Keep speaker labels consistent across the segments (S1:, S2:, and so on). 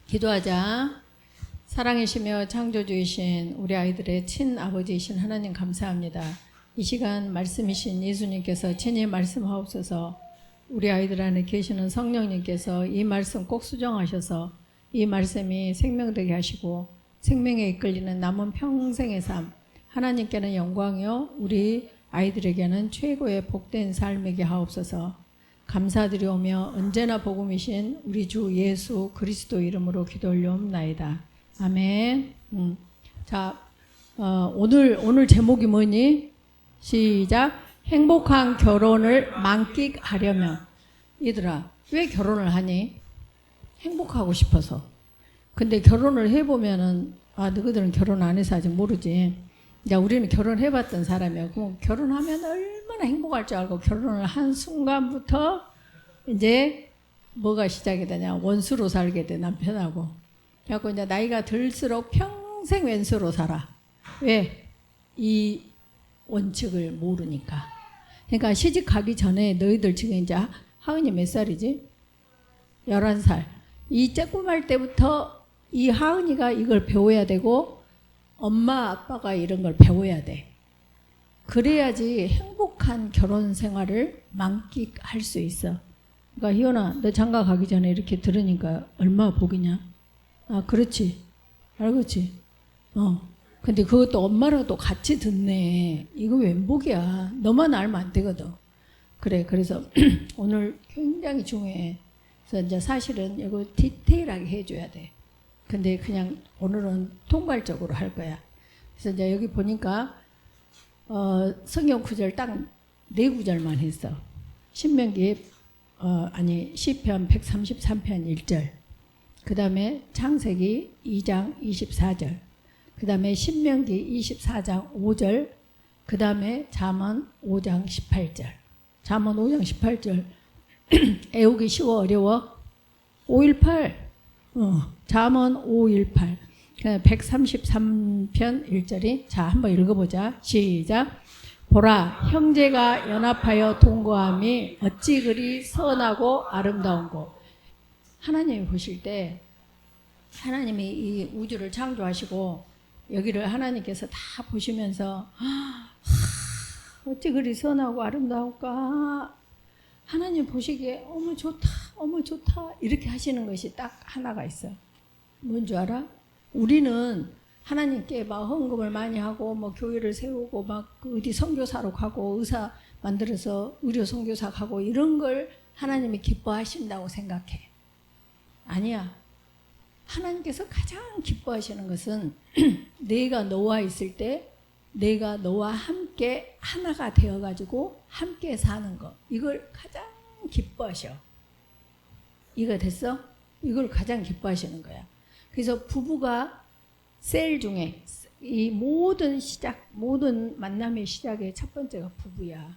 S1: 기도하자. 사랑이시며 창조주이신 우리 아이들의 친아버지이신 하나님 감사합니다. 이 시간 말씀이신 예수님께서 친히 말씀하옵소서. 우리 아이들 안에 계시는 성령님께서 이 말씀 꼭 수정하셔서 이 말씀이 생명되게 하시고 생명에 이끌리는 남은 평생의 삶, 하나님께는 영광이요 우리 아이들에게는 최고의 복된 삶이게 하옵소서. 감사드리오며 언제나 복음이신 우리 주 예수 그리스도 이름으로 기도 올려옵나이다. 아멘. 자, 오늘 제목이 뭐니? 시작. 행복한 결혼을 만끽하려면. 얘들아, 왜 결혼을 하니? 행복하고 싶어서. 근데 결혼을 해보면은, 너희들은 결혼 안 해서 아직 모르지. 야, 우리는 결혼해봤던 사람이야. 그럼 결혼하면 얼마나 행복할 줄 알고 결혼을 한 순간부터 이제 뭐가 시작이 되냐. 원수로 살게 돼, 남편하고. 그래갖고 이제 나이가 들수록 평생 왼수로 살아. 왜? 이 원칙을 모르니까. 그러니까 시집 가기 전에 너희들 지금 이제 하은이 몇 살이지? 11살. 이 쬐꼬말 때부터 이 하은이가 이걸 배워야 되고 엄마 아빠가 이런 걸 배워야 돼. 그래야지 행복한 결혼 생활을 만끽할 수 있어. 그러니까 희연아, 너 장가 가기 전에 이렇게 들으니까 얼마나 복이냐? 그렇지. 알겠지? 근데 그것도 엄마랑 또 같이 듣네. 이거 웬 복이야. 너만 알면 안 되거든. 그래, 그래서 오늘 굉장히 중요해. 그래서 이제 사실은 이거 디테일하게 해줘야 돼. 근데 그냥 오늘은 통괄적으로 할 거야. 그래서 이제 여기 보니까 성경 구절 딱 4구절만 했어. 신명기 시편 133편 1절. 그 다음에 창세기 2장 24절. 그 다음에 신명기 24장 5절. 그 다음에 잠언 5장 18절. 잠언 5장 18절. 애우기 쉬워 어려워? 518. 잠언 518. 133편 1절이 자 한번 읽어보자. 시작. 보라, 형제가 연합하여 동거함이 어찌 그리 선하고 아름다운고. 하나님이 보실 때 하나님이 이 우주를 창조하시고 여기를 하나님께서 다 보시면서 어찌 그리 선하고 아름다울까. 하나님 보시기에 어머 좋다 어머 좋다 이렇게 하시는 것이 딱 하나가 있어. 뭔 줄 알아? 우리는 하나님께 막 헌금을 많이 하고 뭐 교회를 세우고 막 어디 선교사로 가고 의사 만들어서 의료 선교사 가고 이런 걸 하나님이 기뻐하신다고 생각해. 아니야. 하나님께서 가장 기뻐하시는 것은 내가 너와 있을 때 내가 너와 함께 하나가 되어가지고 함께 사는 거. 이걸 가장 기뻐하셔. 이거 됐어? 이걸 가장 기뻐하시는 거야. 그래서 부부가 셀 중에 이 모든 만남의 시작의 첫 번째가 부부야.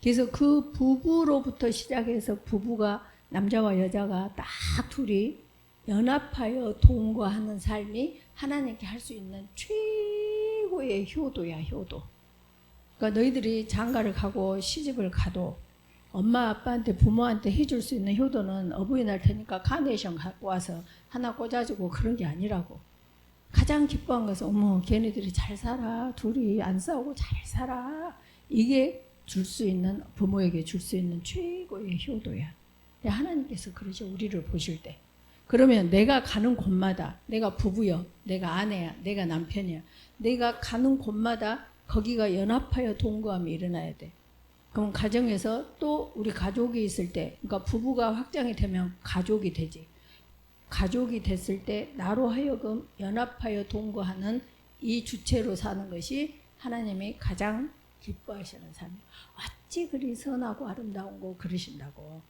S1: 그래서 그 부부로부터 시작해서 부부가 남자와 여자가 딱 둘이 연합하여 동거하는 삶이 하나님께 할 수 있는 최고의 효도야, 효도. 그러니까 너희들이 장가를 가고 시집을 가도 엄마 아빠한테 부모한테 해줄 수 있는 효도는 어버이날 테니까 카네이션 갖고 와서 하나 꽂아주고 그런 게 아니라고. 가장 기뻐한 것은 어머 걔네들이 잘 살아. 둘이 안 싸우고 잘 살아. 이게 줄 수 있는 부모에게 줄 수 있는 최고의 효도야. 하나님께서 그러죠. 우리를 보실 때. 그러면 내가 가는 곳마다 내가 부부여, 내가 아내야, 내가 남편이야. 내가 가는 곳마다 거기가 연합하여 동거함이 일어나야 돼. 그럼 가정에서 또 우리 가족이 있을 때, 그러니까 부부가 확장이 되면 가족이 되지. 가족이 됐을 때 나로 하여금 연합하여 동거하는 이 주체로 사는 것이 하나님이 가장 기뻐하시는 삶이에요. 어찌 그리 선하고 아름다운 거 그러신다고.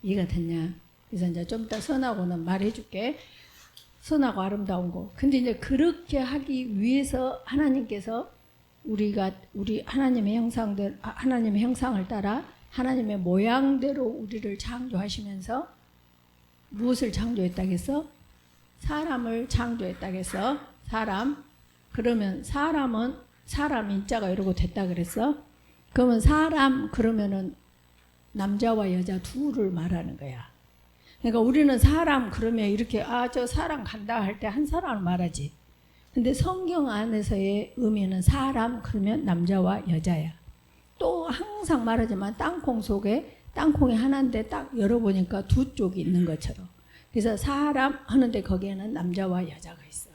S1: 이해가 됐냐? 그래서 이제 좀 이따 선하고는 말해줄게. 선하고 아름다운 거. 근데 이제 그렇게 하기 위해서 하나님께서 우리 하나님의 형상을 따라 하나님의 모양대로 우리를 창조하시면서 무엇을 창조했다겠어? 사람을 창조했다겠어? 사람. 그러면 사람은 사람 인자가 이러고 됐다 그랬어? 그러면 사람 그러면은 남자와 여자 둘을 말하는 거야. 그러니까 우리는 사람 그러면 이렇게 저 사람 간다 할 때 한 사람을 말하지. 근데 성경 안에서의 의미는 사람 그러면 남자와 여자야. 또 항상 말하지만 땅콩 속에 땅콩이 하나인데 딱 열어보니까 두 쪽이 있는 것처럼. 그래서 사람 하는데 거기에는 남자와 여자가 있어.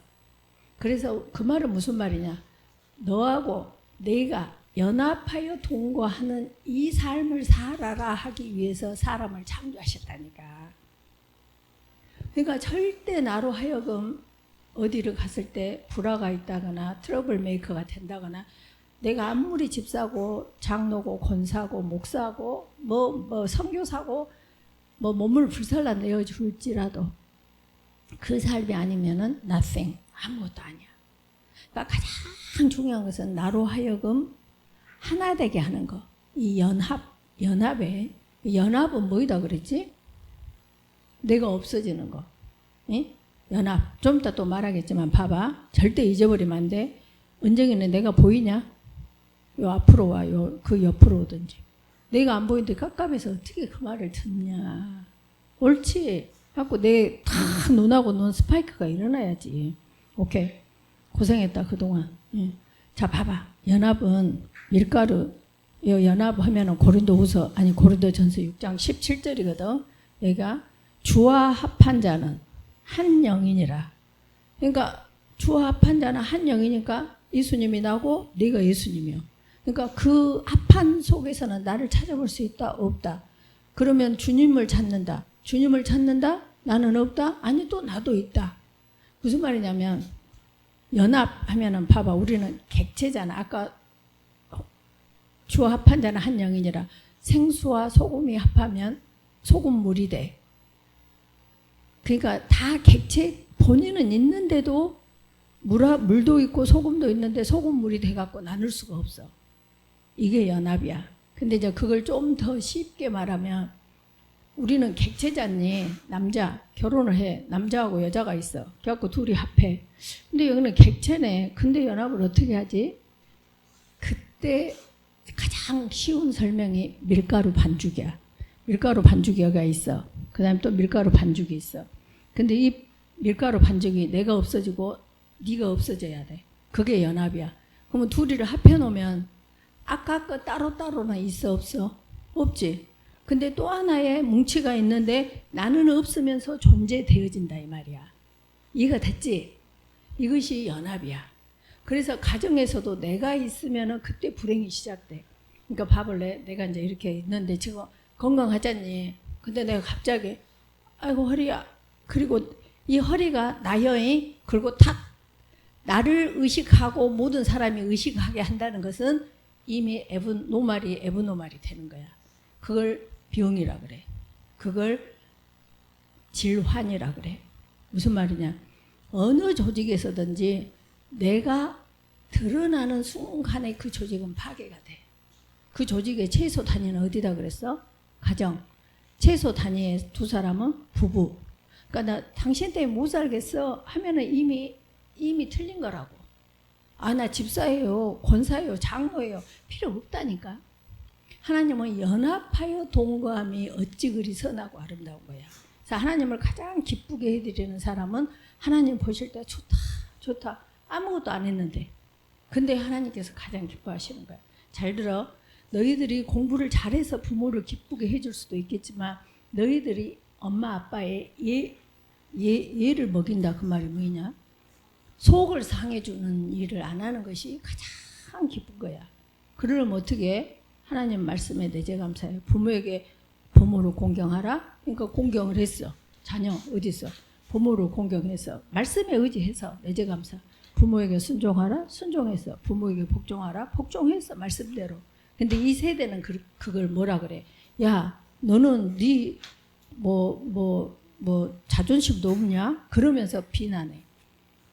S1: 그래서 그 말은 무슨 말이냐. 너하고 내가 연합하여 동거하는 이 삶을 살아라 하기 위해서 사람을 창조하셨다니까. 그러니까 절대 나로 하여금 어디를 갔을 때 불화가 있다거나 트러블 메이커가 된다거나 내가 아무리 집사고 장로고 권사고 목사고 뭐 선교사고 뭐 몸을 불살라 내어줄지라도 그 삶이 아니면은 nothing, 아무것도 아니야. 그러니까 가장 중요한 것은 나로 하여금 하나 되게 하는 거. 이 연합은 뭐이다 그랬지? 내가 없어지는 거. 예? 연합. 좀 이따 또 말하겠지만 봐봐. 절대 잊어버리면 안 돼. 은정이는 내가 보이냐? 요 앞으로 와. 그 옆으로 오든지. 내가 안 보이는데 깝깝해서 어떻게 그 말을 듣냐. 옳지. 갖고 내 다 눈하고 눈 스파이크가 일어나야지. 오케이. 고생했다 그동안. 예. 자 봐봐. 연합은 밀가루. 연합하면은 고린도전서 6장 17절이거든. 얘가 주와 합한 자는 한 영이니라. 그러니까 주와 합한 자는 한 영이니까 예수님이 나고 네가 예수님이요. 그러니까 그 합한 속에서는 나를 찾아볼 수 있다 없다. 그러면 주님을 찾는다. 주님을 찾는다? 나는 없다? 아니 또 나도 있다. 무슨 말이냐면 연합하면은 봐봐. 우리는 객체잖아. 아까 주와 합한 자는 한 영이니라. 생수와 소금이 합하면 소금물이 돼. 그러니까 다 객체 본인은 있는데도 물도 있고 소금도 있는데 소금물이 돼갖고 나눌 수가 없어. 이게 연합이야. 근데 이제 그걸 좀 더 쉽게 말하면 우리는 객체잖니. 남자 결혼을 해. 남자하고 여자가 있어. 그래갖고 둘이 합해. 근데 여기는 객체네. 근데 연합을 어떻게 하지? 그때 가장 쉬운 설명이 밀가루 반죽이야. 밀가루 반죽이가 있어. 그 다음에 또 밀가루 반죽이 있어. 근데 이 밀가루 반죽이 내가 없어지고 네가 없어져야 돼. 그게 연합이야. 그러면 둘이를 합해놓으면 아까 거 따로따로나 있어 없어? 없지. 근데 또 하나의 뭉치가 있는데 나는 없으면서 존재되어진다 이 말이야. 이해가 됐지? 이것이 연합이야. 그래서 가정에서도 내가 있으면 그때 불행이 시작돼. 그러니까 봐볼래? 내가 이제 이렇게 있는데 지금 건강하잖니. 근데 내가 갑자기 아이고 허리야. 그리고 이 허리가 나여이. 그리고 탁 나를 의식하고 모든 사람이 의식하게 한다는 것은 이미 에브노말이 되는 거야. 그걸 병이라 그래. 그걸 질환이라 그래. 무슨 말이냐? 어느 조직에서든지 내가 드러나는 순간에 그 조직은 파괴가 돼. 그 조직의 최소 단위는 어디다 그랬어? 가정. 최소 단위의 두 사람은 부부. 그러니까 나 당신 때문에 못 살겠어 하면은 이미 틀린 거라고. 아, 나 집사예요, 권사예요, 장로예요. 필요 없다니까. 하나님은 연합하여 동거함이 어찌 그리 선하고 아름다운 거야. 그래서 하나님을 가장 기쁘게 해드리는 사람은 하나님 보실 때 좋다. 아무것도 안 했는데. 근데 하나님께서 가장 기뻐하시는 거야. 잘 들어. 너희들이 공부를 잘해서 부모를 기쁘게 해줄 수도 있겠지만 너희들이 엄마 아빠의 예를 먹인다 그 말이 뭐냐? 속을 상해주는 일을 안 하는 것이 가장 기쁜 거야. 그러면 어떻게? 하나님 말씀에 내재감사해. 부모에게 부모를 공경하라. 그러니까 공경을 했어. 자녀 어디 있어? 부모를 공경해서 말씀에 의지해서 내재감사. 부모에게 순종하라. 순종해서 부모에게 복종하라. 복종해서 말씀대로. 근데 이 세대는 그걸 뭐라 그래? 야, 너는 네 자존심도 없냐? 그러면서 비난해.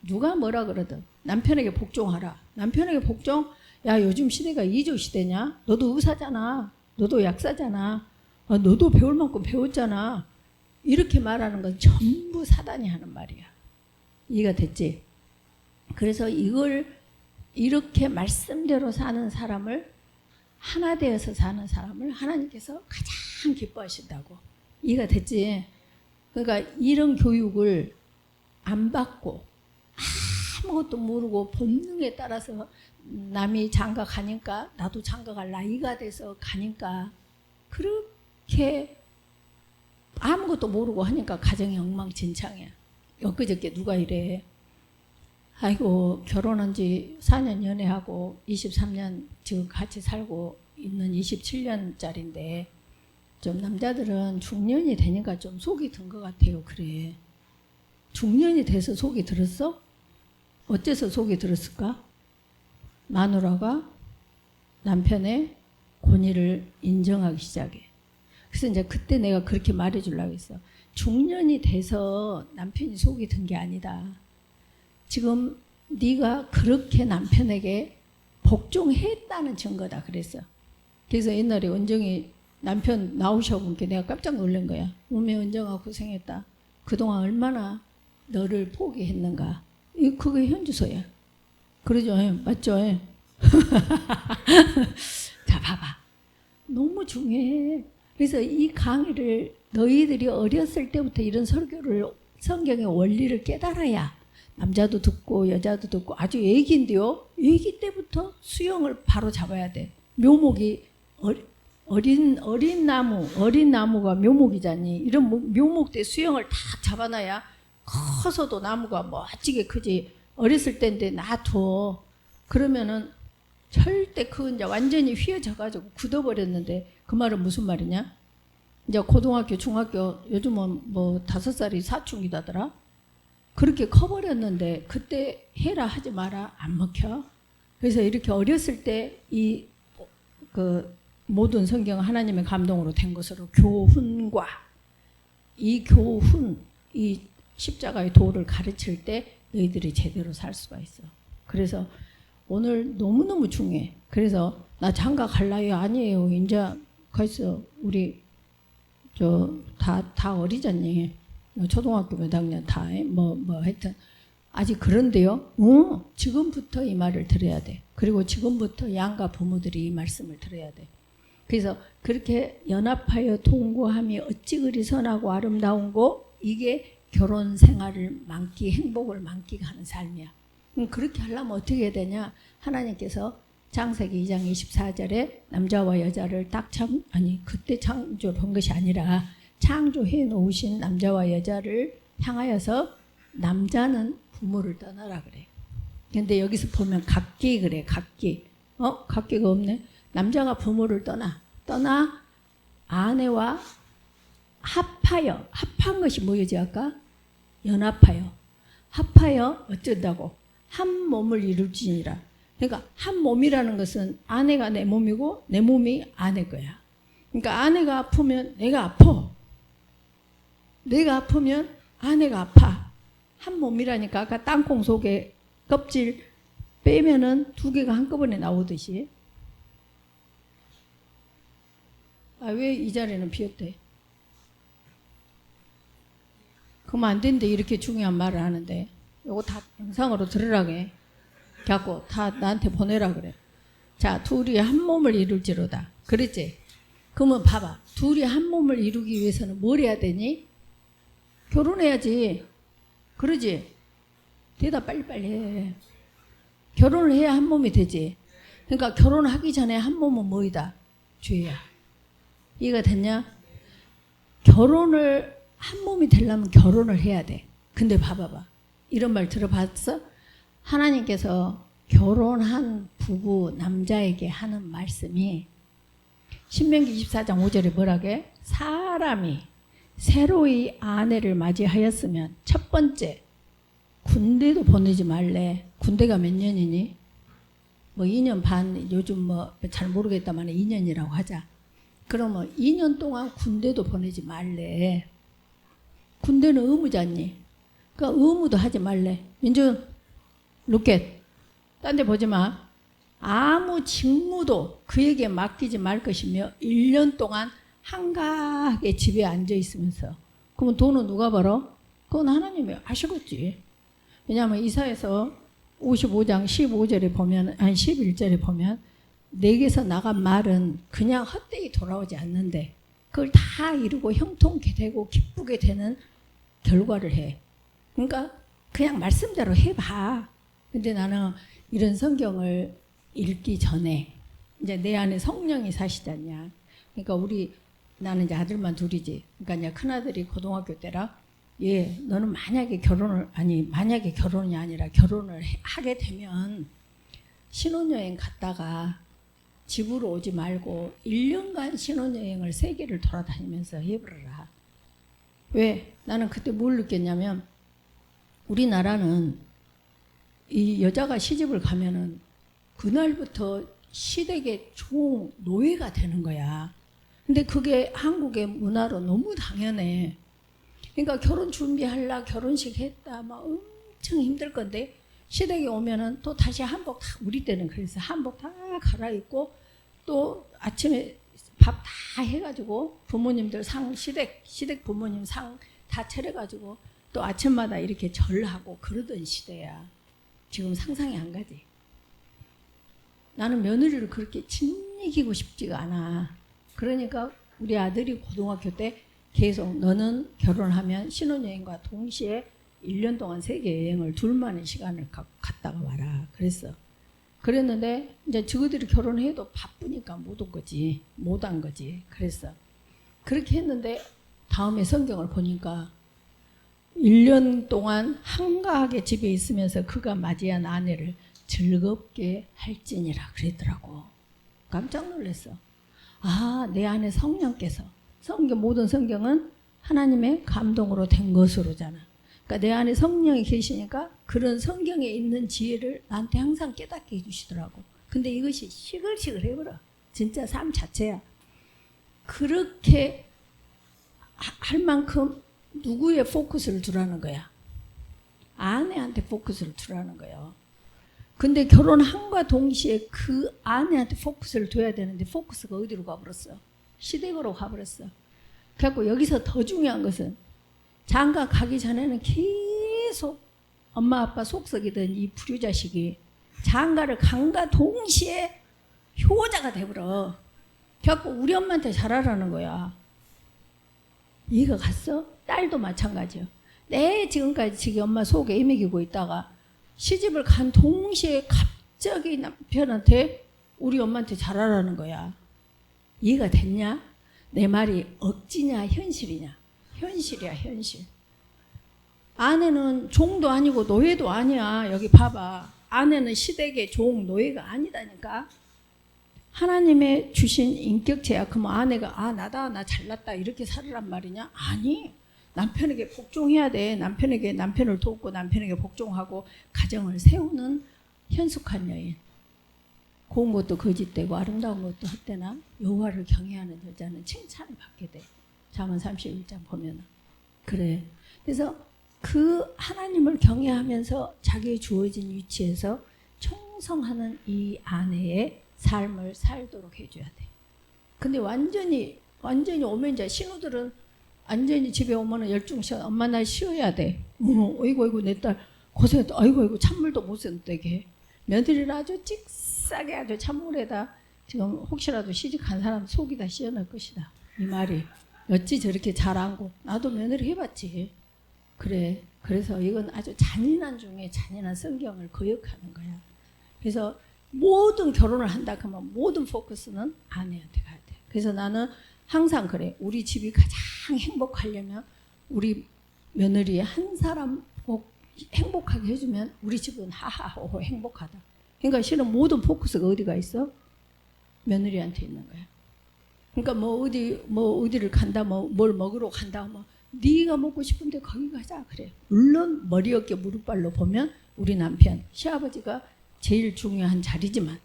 S1: 누가 뭐라 그러든 남편에게 복종하라. 남편에게 복종? 야, 요즘 시대가 이조 시대냐? 너도 의사잖아. 너도 약사잖아. 너도 배울 만큼 배웠잖아. 이렇게 말하는 건 전부 사단이 하는 말이야. 이해가 됐지? 그래서 이걸 이렇게 말씀대로 사는 사람을, 하나 되어서 사는 사람을 하나님께서 가장 기뻐하신다고. 이해가 됐지? 그러니까 이런 교육을 안 받고 아무것도 모르고 본능에 따라서 남이 장가 가니까 나도 장가 갈 나이가 돼서 가니까 그렇게 아무것도 모르고 하니까 가정이 엉망진창이야. 엊그저께 누가 이래. 아이고 결혼한 지 4년 연애하고 23년 지금 같이 살고 있는 27년짜리인데 좀 남자들은 중년이 되니까 좀 속이 든 것 같아요. 그래. 중년이 돼서 속이 들었어? 어째서 속이 들었을까? 마누라가 남편의 권위를 인정하기 시작해. 그래서 이제 그때 내가 그렇게 말해주려고 했어. 중년이 돼서 남편이 속이 든 게 아니다. 지금 네가 그렇게 남편에게 복종했다는 증거다 그랬어. 그래서 옛날에 은정이 남편 나오셔보니까 내가 깜짝 놀란 거야. 어메 은정아 고생했다. 그동안 얼마나 너를 포기했는가. 그게 현주소야. 그러죠? 맞죠? 자 봐봐. 너무 중요해. 그래서 이 강의를 너희들이 어렸을 때부터 이런 설교를 성경의 원리를 깨달아야 남자도 듣고 여자도 듣고 아주 애기인데요. 애기 때부터 수영을 바로 잡아야 돼. 묘목이 어린 나무가 묘목이잖니. 이런 묘목 때 수영을 다 잡아놔야 커서도 나무가 멋지게 크지. 어렸을 때인데 놔둬. 그러면은 절대 이제 완전히 휘어져가지고 굳어버렸는데 그 말은 무슨 말이냐? 이제 고등학교, 중학교 요즘은 5살이 사춘기다더라. 그렇게 커버렸는데 그때 해라 하지 마라 안 먹혀. 그래서 이렇게 어렸을 때 모든 성경 하나님의 감동으로 된 것으로 교훈과 이 교훈, 이 십자가의 도를 가르칠 때 너희들이 제대로 살 수가 있어. 그래서 오늘 너무너무 중요해. 그래서 나 장가 갈 나이 아니에요. 이제 거기서 우리 다 어리잖니. 초등학교 몇 학년 다 하여튼 아직 그런데요. 지금부터 이 말을 들어야 돼. 그리고 지금부터 양가 부모들이 이 말씀을 들어야 돼. 그래서 그렇게 연합하여 통고함이 어찌 그리 선하고 아름다운고 이게 결혼 생활을 행복을 만끽하는 삶이야. 그렇게 하려면 어떻게 해야 되냐? 하나님께서 창세기 2장 24절에 남자와 여자를 그때 창조한 것이 아니라 창조해 놓으신 남자와 여자를 향하여서 남자는 부모를 떠나라 그래. 근데 여기서 보면 각기 그래. 각기가 없네. 남자가 부모를 떠나 아내와 합한 것이 뭐였지 아까? 연합하여 어쩐다고? 한 몸을 이룰지니라. 그러니까 한 몸이라는 것은 아내가 내 몸이고 내 몸이 아내 거야. 그러니까 아내가 아프면 내가 아파. 내가 아프면 아내가 아파. 한 몸이라니까. 아까 땅콩 속에 껍질 빼면은 두 개가 한꺼번에 나오듯이. 왜 이 자리는 비었대? 그러면 안 되는데 이렇게 중요한 말을 하는데. 요거 다 영상으로 들으라고 해. 갖고 다 나한테 보내라 그래. 자, 둘이 한 몸을 이룰지로다. 그랬지? 그러면 봐봐. 둘이 한 몸을 이루기 위해서는 뭘 해야 되니? 결혼해야지. 그러지? 대답 빨리빨리 해. 결혼을 해야 한 몸이 되지. 그러니까 결혼하기 전에 한 몸은 뭐이다? 죄야. 이해가 됐냐? 결혼을 한 몸이 되려면 결혼을 해야 돼. 근데 봐봐봐. 이런 말 들어봤어? 하나님께서 결혼한 부부 남자에게 하는 말씀이 신명기 24장 5절에 뭐라게? 사람이 새로이 아내를 맞이하였으면 첫 번째 군대도 보내지 말래. 군대가 몇 년이니? 2년 반, 요즘 잘 모르겠다만 2년이라고 하자. 그러면 2년 동안 군대도 보내지 말래. 군대는 의무잖니. 그러니까 의무도 하지 말래. 민준, 로켓. 딴 데 보지 마. 아무 직무도 그에게 맡기지 말 것이며 1년 동안 한가하게 집에 앉아 있으면서. 그러면 돈은 누가 벌어? 그건 하나님이 아시겠지. 왜냐하면 이사에서 55장 15절에 보면, 11절에 보면 내게서 나간 말은 그냥 헛되이 돌아오지 않는데 그걸 다 이루고 형통케 되고 기쁘게 되는 결과를 해. 그러니까 그냥 말씀대로 해봐. 근데 나는 이런 성경을 읽기 전에 이제 내 안에 성령이 사시지 않냐. 그러니까 나는 이제 아들만 둘이지. 그러니까 이제 큰아들이 고등학교 때라 너는 만약에 결혼이 아니라 결혼을 하게 되면 신혼여행 갔다가 집으로 오지 말고 1년간 신혼여행을 세계를 돌아다니면서 해보라. 왜? 나는 그때 뭘 느꼈냐면 우리나라는 이 여자가 시집을 가면은 그날부터 시댁의 종 노예가 되는 거야. 근데 그게 한국의 문화로 너무 당연해. 그러니까 결혼 준비하려 결혼식 했다 막 엄청 힘들 건데 시댁에 오면은 또 다시 한복 다, 우리 때는 그래서 한복 다 갈아입고 또 아침에 밥 다 해가지고 부모님들 시댁 부모님 상 다 차려가지고 또 아침마다 이렇게 절하고 그러던 시대야. 지금 상상이 안 가지. 나는 며느리를 그렇게 짓이기고 싶지가 않아. 그러니까 우리 아들이 고등학교 때 계속 너는 결혼하면 신혼여행과 동시에 1년 동안 세계 여행을 둘만의 시간을 갔다가 와라. 그랬는데 이제 저들이 결혼해도 바쁘니까 못 한 거지. 그랬어. 그렇게 했는데 다음에 성경을 보니까 1년 동안 한가하게 집에 있으면서 그가 맞이한 아내를 즐겁게 할지니라 그랬더라고. 깜짝 놀랐어. 내 안에 성령께서 모든 성경은 하나님의 감동으로 된 것으로잖아. 그러니까 내 안에 성령이 계시니까 그런 성경에 있는 지혜를 나한테 항상 깨닫게 해주시더라고. 근데 이것이 시글시글 해버려. 진짜 삶 자체야. 그렇게 할 만큼 누구의 포커스를 두라는 거야? 아내한테 포커스를 두라는 거예요. 근데 결혼함과 동시에 그 아내한테 포커스를 둬야 되는데 포커스가 어디로 가버렸어? 시댁으로 가버렸어. 그래갖고 여기서 더 중요한 것은 장가 가기 전에는 계속 엄마 아빠 속썩이던 이 불효자식이 장가를 간과 동시에 효자가 돼버려. 그래갖고 우리 엄마한테 잘하라는 거야. 이해가 갔어? 딸도 마찬가지야. 지금 엄마 속에 애먹이고 있다가 시집을 간 동시에 갑자기 남편한테 우리 엄마한테 잘하라는 거야. 이해가 됐냐? 내 말이 억지냐 현실이냐? 현실이야 현실. 아내는 종도 아니고 노예도 아니야. 여기 봐봐. 아내는 시댁의 종 노예가 아니다니까. 하나님의 주신 인격체야. 그럼 아내가 나다 나 잘났다 이렇게 살으란 말이냐? 아니. 남편에게 복종해야 돼. 남편을 돕고 남편에게 복종하고 가정을 세우는 현숙한 여인. 고운 것도 거짓되고 아름다운 것도 헛되나 여호와를 경외하는 여자는 칭찬을 받게 돼. 잠언 31장 보면. 그래. 그래서 그 하나님을 경외하면서 자기의 주어진 위치에서 충성하는 이 아내의 삶을 살도록 해줘야 돼. 근데 완전히 오면 이제 신우들은 완전히 집에 오면은 열중시간 엄마 날 쉬어야 돼. 어이구 내 딸 고생했다. 아이고 찬물도 못 쐰되게. 며느리를 아주 찍싸게 아주 찬물에다 지금 혹시라도 시집간 사람 속이 다 씌어날 것이다. 이 말이 어찌 저렇게 잘 안고. 나도 며느리 해봤지. 그래. 그래서 이건 아주 잔인한 중에 잔인한 성경을 거역하는 거야. 그래서 모든 결혼을 한다 그러면 모든 포커스는 아내한테 가야 돼. 그래서 나는 항상 그래. 우리 집이 가장 행복하려면 우리 며느리 한 사람 꼭 행복하게 해주면 우리 집은 하하호호 행복하다. 그러니까 실은 모든 포커스가 어디가 있어? 며느리한테 있는 거야. 그러니까 어디를 간다, 뭘 먹으러 간다, 네가 먹고 싶은데 거기 가자 그래. 물론 머리 어깨 무릎발로 보면 우리 남편 시아버지가 제일 중요한 자리지만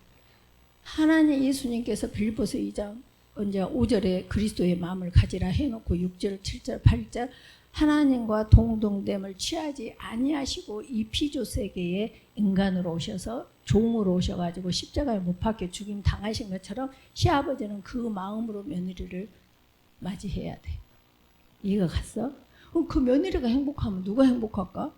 S1: 하나님 예수님께서 빌보서 2장 언제 5절에 그리스도의 마음을 가지라 해놓고 6절, 7절, 8절 하나님과 동등됨을 취하지 아니하시고 이 피조 세계에 인간으로 오셔서 종으로 오셔가지고 십자가에 못 박혀 죽임 당하신 것처럼 시아버지는 그 마음으로 며느리를 맞이해야 돼. 이해가 갔어? 그럼 그 며느리가 행복하면 누가 행복할까?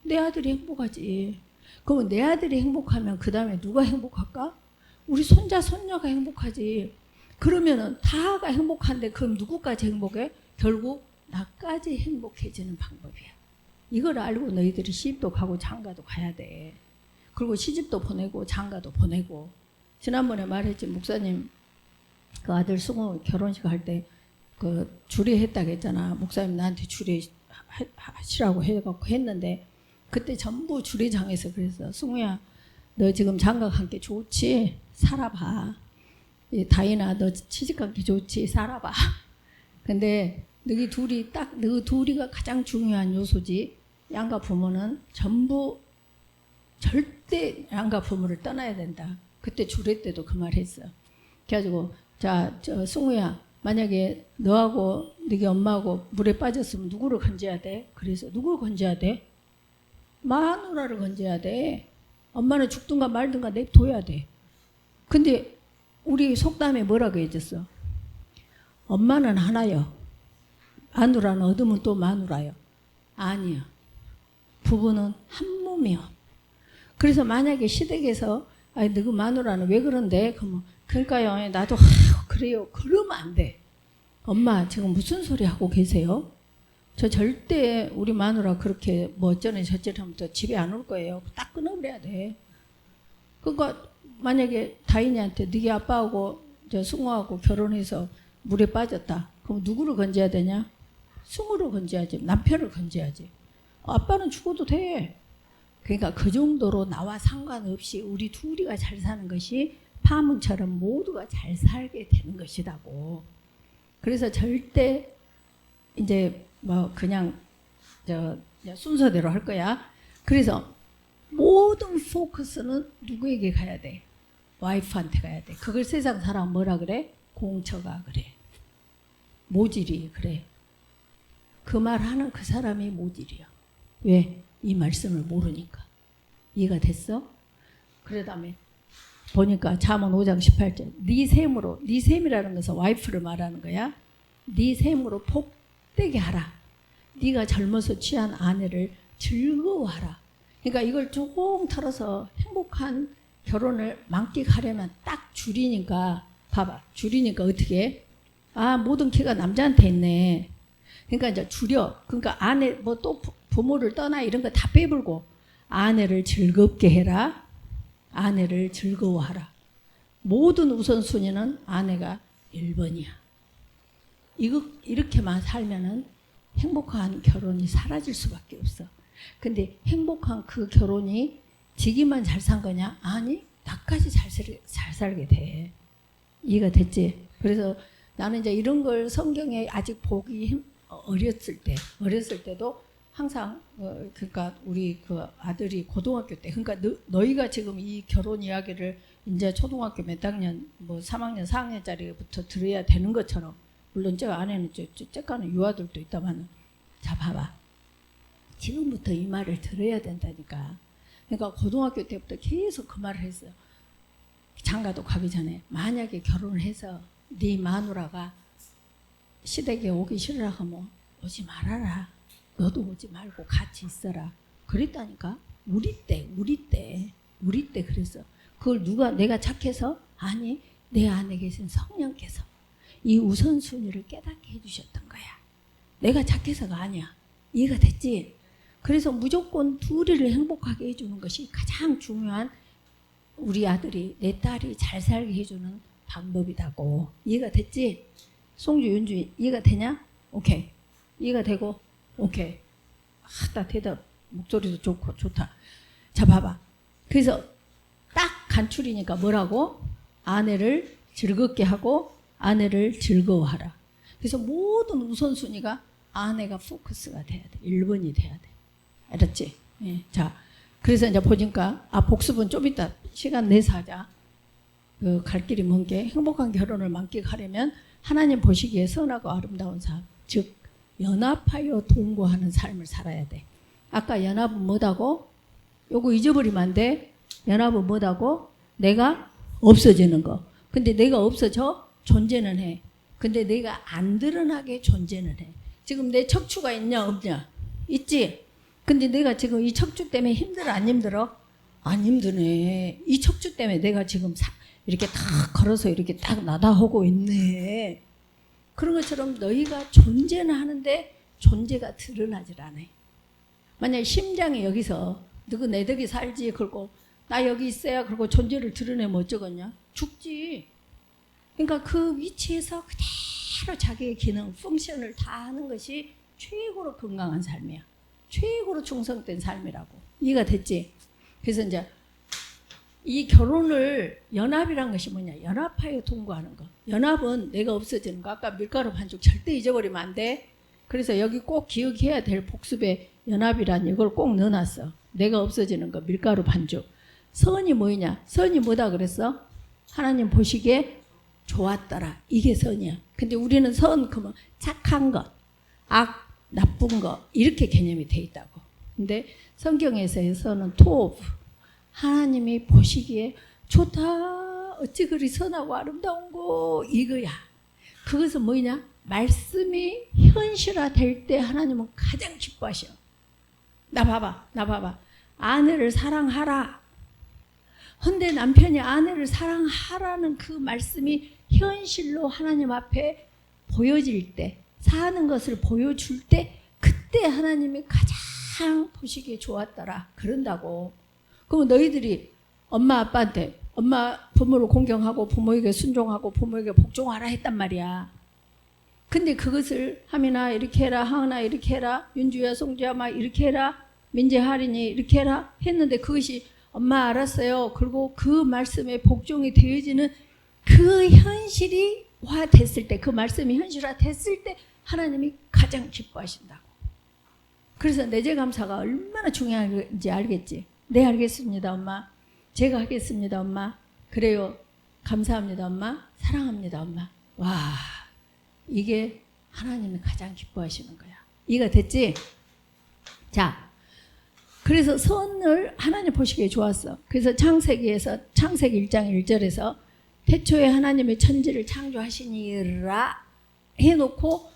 S1: 내 아들이 행복하지. 그러면 내 아들이 행복하면 그 다음에 누가 행복할까? 우리 손자 손녀가 행복하지. 그러면은 다가 행복한데 그럼 누구까지 행복해? 결국 나까지 행복해지는 방법이야. 이걸 알고 너희들이 시집도 가고 장가도 가야 돼. 그리고 시집도 보내고 장가도 보내고. 지난번에 말했지, 목사님 그 아들 승우 결혼식 할 때 그 주례했다고 했잖아. 목사님 나한테 주례하시라고 해갖고 했는데 그때 전부 주례장에서 그랬어. 승우야, 너 지금 장가 간 게 좋지? 살아봐. 다인아, 너 시집간 게 좋지? 살아봐. 근데 너희 둘이가 가장 중요한 요소지. 양가 부모는 전부 절대 양가 부모를 떠나야 된다. 그때 주례 때도 그 말 했어. 그래가지고 자, 승우야, 만약에 너하고 너희 엄마하고 물에 빠졌으면 누구를 건져야 돼? 그래서 누구를 건져야 돼? 마누라를 건져야 돼. 엄마는 죽든가 말든가 냅둬야 돼. 근데 우리 속담에 뭐라고 해줬어? 엄마는 하나요. 마누라는 얻으면 또 마누라요. 아니요. 부부는 한 몸이요. 그래서 만약에 시댁에서 아니 너그 마누라는 왜 그런데? 그러면 그러니까요. 나도 그래요. 그러면 안 돼. 엄마 지금 무슨 소리 하고 계세요? 저 절대 우리 마누라 그렇게 뭐 어쩌네 저쩌네 하면 또 집에 안 올 거예요. 딱 끊어버려야 돼. 그러니까 만약에 다인이한테 너희 아빠하고 저 승우하고 결혼해서 물에 빠졌다. 그럼 누구를 건져야 되냐? 승우를 건져야지. 남편을 건져야지. 아빠는 죽어도 돼. 그러니까 그 정도로 나와 상관없이 우리 둘이가 잘 사는 것이 파문처럼 모두가 잘 살게 되는 것이라고. 그래서 절대 이제 뭐 그냥 순서대로 할 거야. 그래서 모든 포커스는 누구에게 가야 돼? 와이프한테 가야 돼. 그걸 세상 사람 뭐라 그래? 공처가 그래. 모질이 그래. 그 말 하는 그 사람이 모질이야. 왜? 이 말씀을 모르니까. 이해가 됐어? 그 다음에 보니까 잠언 5장 18절 네 셈으로, 네 셈이라는 것은 와이프를 말하는 거야. 네 셈으로 복되게 하라. 네가 젊어서 취한 아내를 즐거워하라. 그러니까 이걸 조금 털어서 행복한 결혼을 만끽하려면 딱 줄이니까 봐봐. 줄이니까 어떻게 해? 아, 모든 키가 남자한테 있네. 그러니까 이제 줄여. 그러니까 아내 뭐 또 부모를 떠나 이런 거 다 빼불고 아내를 즐겁게 해라. 아내를 즐거워하라. 모든 우선순위는 아내가 1번이야. 이렇게만 살면은 행복한 결혼이 사라질 수밖에 없어. 근데 행복한 그 결혼이 지기만 잘 산 거냐? 아니, 나까지 잘 살게 돼. 이해가 됐지? 그래서 나는 이제 이런 걸 성경에 아직 보기 어렸을 때도 항상 그러니까 우리 그 아들이 고등학교 때 그러니까 너희가 지금 이 결혼 이야기를 이제 초등학교 몇 학년 뭐 3학년 4학년짜리부터 들어야 되는 것처럼 물론 저 안에는 째까는 유아들도 있다만 자 봐봐. 지금부터 이 말을 들어야 된다니까. 그러니까 고등학교 때부터 계속 그 말을 했어요. 장가도 가기 전에 만약에 결혼을 해서 네 마누라가 시댁에 오기 싫으라 하면 오지 말아라. 너도 오지 말고 같이 있어라. 그랬다니까. 우리 때 그랬어. 그걸 내가 착해서? 아니, 내 안에 계신 성령께서 이 우선순위를 깨닫게 해주셨던 거야. 내가 착해서가 아니야. 이해가 됐지? 그래서 무조건 둘이를 행복하게 해주는 것이 가장 중요한 우리 아들이 내 딸이 잘 살게 해주는 방법이라고. 이해가 됐지? 송주 윤주 이해가 되냐? 오케이. 이해가 되고 오케이. 나 대답 목소리도 좋고 좋다. 자 봐봐. 그래서 딱 간추리니까 뭐라고? 아내를 즐겁게 하고 아내를 즐거워하라. 그래서 모든 우선순위가 아내가 포커스가 돼야 돼. 1번이 돼야 돼. 알았지? 예. 자, 그래서 이제 보니까 복습은 좀 이따 시간 내서 하자. 그 갈 길이 먼 게 행복한 결혼을 만끽하려면 하나님 보시기에 선하고 아름다운 삶, 즉 연합하여 동거하는 삶을 살아야 돼. 아까 연합은 뭐다고? 요거 잊어버리면 안 돼. 연합은 뭐다고? 내가 없어지는 거. 근데 내가 없어져? 존재는 해. 근데 내가 안 드러나게 존재는 해. 지금 내 척추가 있냐 없냐? 있지? 근데 내가 지금 이 척추 때문에 힘들어 안 힘들어? 안 힘드네. 이 척추 때문에 내가 지금 이렇게 딱 걸어서 이렇게 딱 나다하고 있네. 그런 것처럼 너희가 존재는 하는데 존재가 드러나질 않아요. 만약에 심장이 여기서 너그 내 덕에 살지 그러고 나 여기 있어야 그러고 존재를 드러내면 어쩌겠냐? 죽지. 그러니까 그 위치에서 그대로 자기의 기능, 펑션을 다 하는 것이 최고로 건강한 삶이야. 최고로 충성된 삶이라고. 이해가 됐지? 그래서 이제 이 결혼을 연합이란 것이 뭐냐? 연합하여 통과하는 거. 연합은 내가 없어지는 거. 아까 밀가루 반죽 절대 잊어버리면 안 돼. 그래서 여기 꼭 기억해야 될 복습에 연합이란 이걸 꼭 넣어놨어. 내가 없어지는 거, 밀가루 반죽. 선이 뭐냐? 선이 뭐다 그랬어? 하나님 보시기에 좋았더라. 이게 선이야. 근데 우리는 선 그러면 착한 것, 악, 나쁜 것 이렇게 개념이 돼 있다고. 근데 성경에서의 선은 토브. 하나님이 보시기에 좋다. 어찌 그리 선하고 아름다운 거 이거야. 그것은 뭐냐? 말씀이 현실화 될 때 하나님은 가장 기뻐하셔. 나 봐봐. 아내를 사랑하라. 헌데 남편이 아내를 사랑하라는 그 말씀이 현실로 하나님 앞에 보여질 때, 사는 것을 보여줄 때, 그때 하나님이 가장 보시기에 좋았더라. 그런다고. 그럼 너희들이 엄마 아빠한테 엄마 부모를 공경하고 부모에게 순종하고 부모에게 복종하라 했단 말이야. 근데 그것을 하민아 이렇게 해라, 하은아 이렇게 해라, 윤주야 송주야 막 이렇게 해라, 민재 할인이 이렇게 해라 했는데 그것이 엄마 알았어요. 그리고 그 말씀에 복종이 되어지는 그 현실이 됐을 때, 그 말씀이 현실화 됐을 때 하나님이 가장 기뻐하신다고. 그래서 내재감사가 얼마나 중요한지 알겠지? 네 알겠습니다 엄마. 제가 하겠습니다 엄마. 그래요. 감사합니다 엄마. 사랑합니다 엄마. 와, 이게 하나님이 가장 기뻐하시는 거야. 이해가 됐지? 자, 그래서 선을 하나님 보시기에 좋았어. 그래서 창세기에서 창세기 1장 1절에서 태초에 하나님의 천지를 창조하시니라 해놓고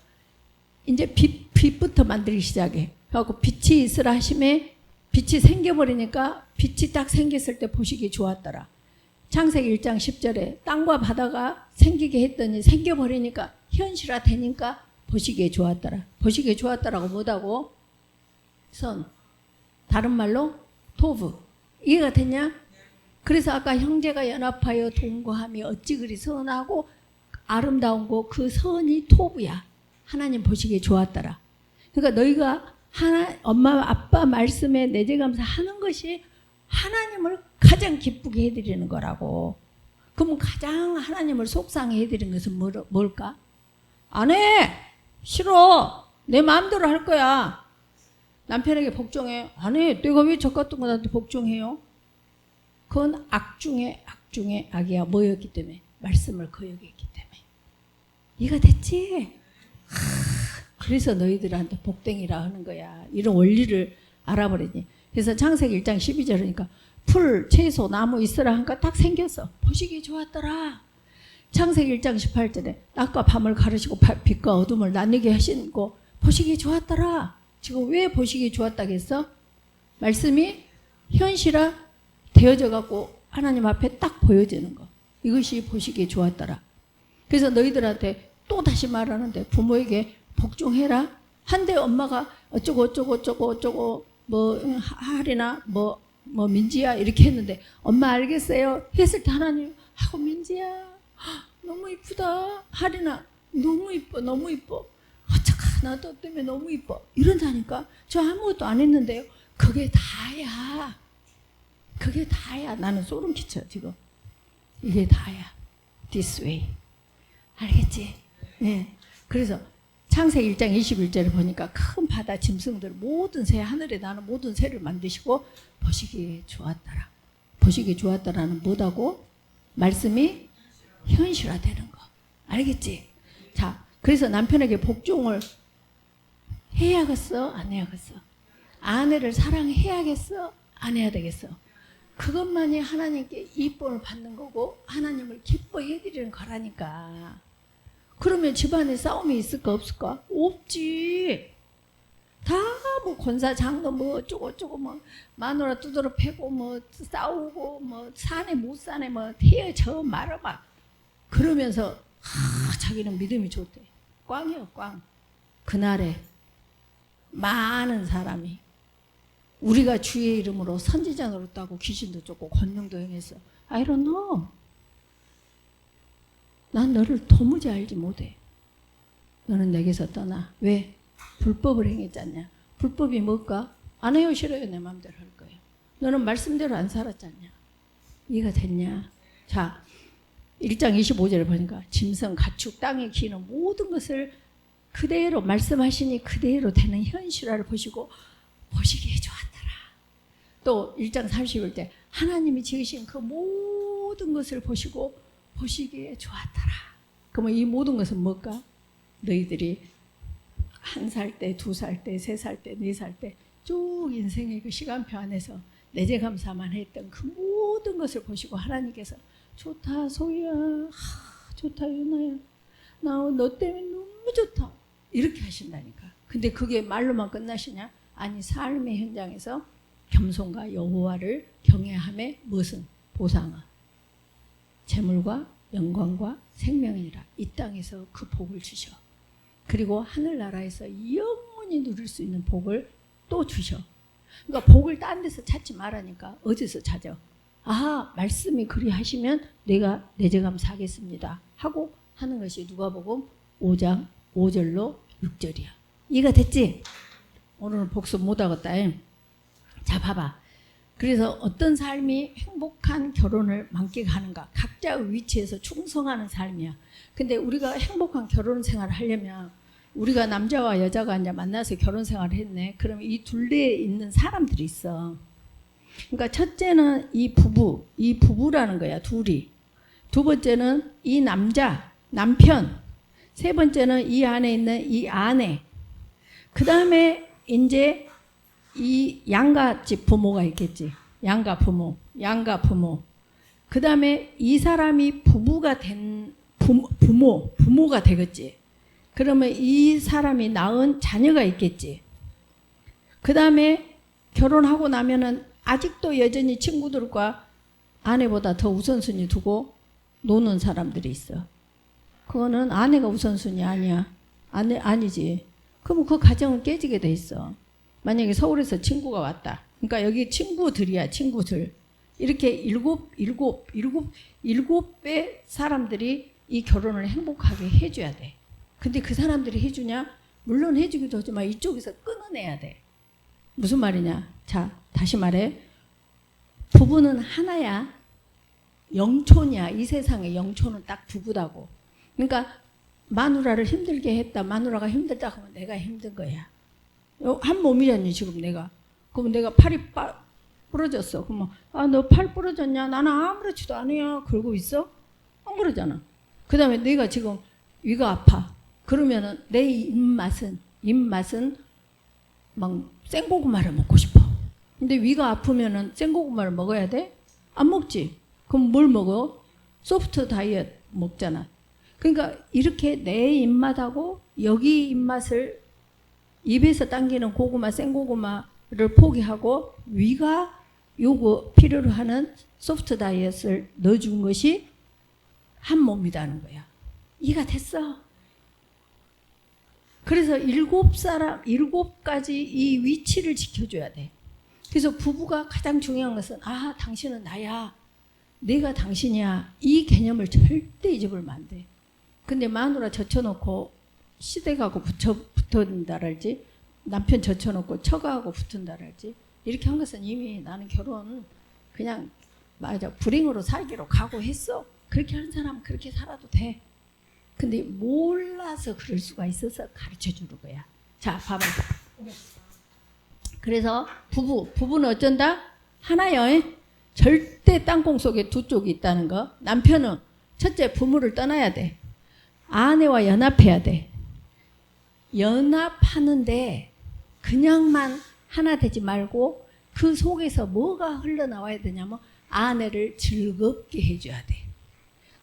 S1: 이제 빛부터 만들기 시작해. 그래갖고 빛이 있으라 하심에 빛이 생겨버리니까 빛이 딱 생겼을 때 보시기 좋았더라. 창세기 1장 10절에 땅과 바다가 생기게 했더니 생겨버리니까 현실화 되니까 보시기에 좋았더라. 보시기에 좋았더라고 뭐다고? 선. 다른 말로 토브. 이해가 됐냐? 그래서 아까 형제가 연합하여 동거함이 어찌 그리 선하고 아름다운 거 그 선이 토브야. 하나님 보시기에 좋았더라. 그러니까 너희가 엄마 아빠 말씀에 내재감사 하는 것이 하나님을 가장 기쁘게 해드리는 거라고. 그럼 가장 하나님을 속상해 해드리는 것은 뭘까? 안 해! 싫어! 내 마음대로 할 거야. 남편에게 복종해. 안 해! 내가 왜 저 같은 거 나한테 복종해요? 그건 악 중에 악이야. 뭐였기 때문에? 말씀을 거역했기 때문에. 이해가 됐지? 그래서 너희들한테 복댕이라 하는 거야. 이런 원리를 알아버리니. 그래서 창세기 1장 12절이니까 풀, 채소, 나무 있으라 하니까 딱 생겼어. 보시기 좋았더라. 창세기 1장 18절에 낮과 밤을 가르시고 빛과 어둠을 나뉘게 하신 거 보시기 좋았더라. 지금 왜 보시기 좋았다겠어? 말씀이 현실화 되어져 갖고 하나님 앞에 딱 보여지는 거. 이것이 보시기 좋았더라. 그래서 너희들한테 또 다시 말하는데 부모에게 복종해라. 한데 엄마가 어쩌고 뭐 할이나 뭐 민지야 이렇게 했는데 엄마 알겠어요 했을 때 하나님 하고 민지야 너무 이쁘다. 할이나 너무 이뻐. 어떡하 나도 때문에 너무 이뻐. 이런다니까. 저 아무것도 안 했는데요. 그게 다야. 나는 소름 끼쳐 지금. 이게 다야. This way. 알겠지? 네. 그래서 창세기 1장 21절을 보니까 큰 바다 짐승들 모든 새 하늘에 나는 모든 새를 만드시고 보시기에 좋았더라. 보시기에 좋았더라는 뭐다고? 말씀이 현실화되는 거. 알겠지? 자, 그래서 남편에게 복종을 해야겠어? 안 해야겠어? 아내를 사랑해야겠어? 안 해야 되겠어? 그것만이 하나님께 이쁨을 받는 거고 하나님을 기뻐해 드리는 거라니까. 그러면 집안에 싸움이 있을까 없을까? 없지. 다 뭐 권사 장로 뭐 어쩌고 뭐 마누라 두드러 패고 뭐 싸우고 뭐 사네 못 사네 뭐 헤어져 말아 막 그러면서 자기는 믿음이 좋대. 꽝이요 꽝. 그날에 많은 사람이 우리가 주의 이름으로 선지자 노릇하고 귀신도 쫓고 권능도 행했어. I don't know. 난 너를 도무지 알지 못해. 너는 내게서 떠나. 왜? 불법을 행했잖냐. 불법이 뭘까? 안 해요 싫어요 내 마음대로 할 거예요. 너는 말씀대로 안 살았잖냐. 이해가 됐냐. 자 1장 25절을 보니까 짐승 가축 땅에 기는 모든 것을 그대로 말씀하시니 그대로 되는 현실화를 보시고 보시기에 좋았더라. 또 1장 31절 하나님이 지으신 그 모든 것을 보시고 보시기에 좋았더라. 그러면 이 모든 것은 뭘까? 너희들이 1살 때, 2살 때, 3살 때, 4살 때 쭉 인생의 그 시간표 안에서 내재감사만 했던 그 모든 것을 보시고 하나님께서 좋다 소희야, 좋다 유나야, 나 너 때문에 너무 좋다 이렇게 하신다니까. 근데 그게 말로만 끝나시냐? 아니 삶의 현장에서 겸손과 여호와를 경외함에 무슨 보상아 재물과 영광과 생명이라 이 땅에서 그 복을 주셔. 그리고 하늘나라에서 영원히 누릴 수 있는 복을 또 주셔. 그러니까 복을 딴 데서 찾지 말라니까. 어디서 찾아? 아 말씀이 그리 하시면 내가 내재감사하겠습니다 하고 하는 것이 누가복음 5장 5절로 6절이야. 이해가 됐지? 오늘은 복습 못하겠다. 자 봐봐. 그래서 어떤 삶이 행복한 결혼을 만끽하는가. 각자의 위치에서 충성하는 삶이야. 근데 우리가 행복한 결혼 생활을 하려면 우리가 남자와 여자가 이제 만나서 결혼 생활을 했네. 그러면 이 둘레에 있는 사람들이 있어. 그러니까 첫째는 이 부부라는 거야. 둘이. 두 번째는 이 남편. 세 번째는 이 안에 있는 이 아내. 그 다음에 이제 이 양가집 부모가 있겠지. 양가 부모. 그 다음에 이 사람이 부부가 된 부모가 되겠지. 그러면 이 사람이 낳은 자녀가 있겠지. 그 다음에 결혼하고 나면은 아직도 여전히 친구들과 아내보다 더 우선순위 두고 노는 사람들이 있어. 그거는 아내가 우선순위 아니야. 아니지. 그럼 그 가정은 깨지게 돼 있어. 만약에 서울에서 친구가 왔다. 그러니까 여기 친구들이야, 친구들. 이렇게 일곱의 사람들이 이 결혼을 행복하게 해줘야 돼. 근데 그 사람들이 해주냐? 물론 해주기도 하지만 이쪽에서 끊어내야 돼. 무슨 말이냐? 자, 다시 말해. 부부는 하나야. 영촌이야. 이 세상의 영촌은 딱 부부다고. 그러니까 마누라를 힘들게 했다. 마누라가 힘들다 하면 내가 힘든 거야. 한 몸이잖니 지금 내가. 그러면 내가 팔이 부러졌어. 그러면 아, 너 팔 부러졌냐? 나는 아무렇지도 않아요. 그러고 있어? 안 그러잖아. 그 다음에 내가 지금 위가 아파. 그러면은 내 입맛은 막 생고구마를 먹고 싶어. 근데 위가 아프면은 생고구마를 먹어야 돼? 안 먹지. 그럼 뭘 먹어? 소프트 다이어트 먹잖아. 그러니까 이렇게 내 입맛하고 여기 입맛을 입에서 당기는 고구마, 생고구마를 포기하고 위가 요거 필요로 하는 소프트 다이어트를 넣어준 것이 한 몸이라는 거야. 이해가 됐어? 그래서 7가지 이 위치를 지켜줘야 돼. 그래서 부부가 가장 중요한 것은 아 당신은 나야. 내가 당신이야. 이 개념을 절대 잊어버리면 안 돼. 근데 마누라 젖혀놓고 시댁하고 붙어든다랄지 남편 젖혀놓고 처가하고 붙은다랄지 이렇게 한 것은 이미 나는 결혼 그냥 맞아 불행으로 살기로 각오했어. 그렇게 하는 사람은 그렇게 살아도 돼. 근데 몰라서 그럴 수가 있어서 가르쳐주는 거야. 자 봐봐. 그래서 부부는 어쩐다? 하나요. 절대 땅콩 속에 두 쪽이 있다는 거. 남편은 첫째 부모를 떠나야 돼. 아내와 연합해야 돼. 연합하는데 그냥만 하나 되지 말고 그 속에서 뭐가 흘러나와야 되냐면 아내를 즐겁게 해줘야 돼.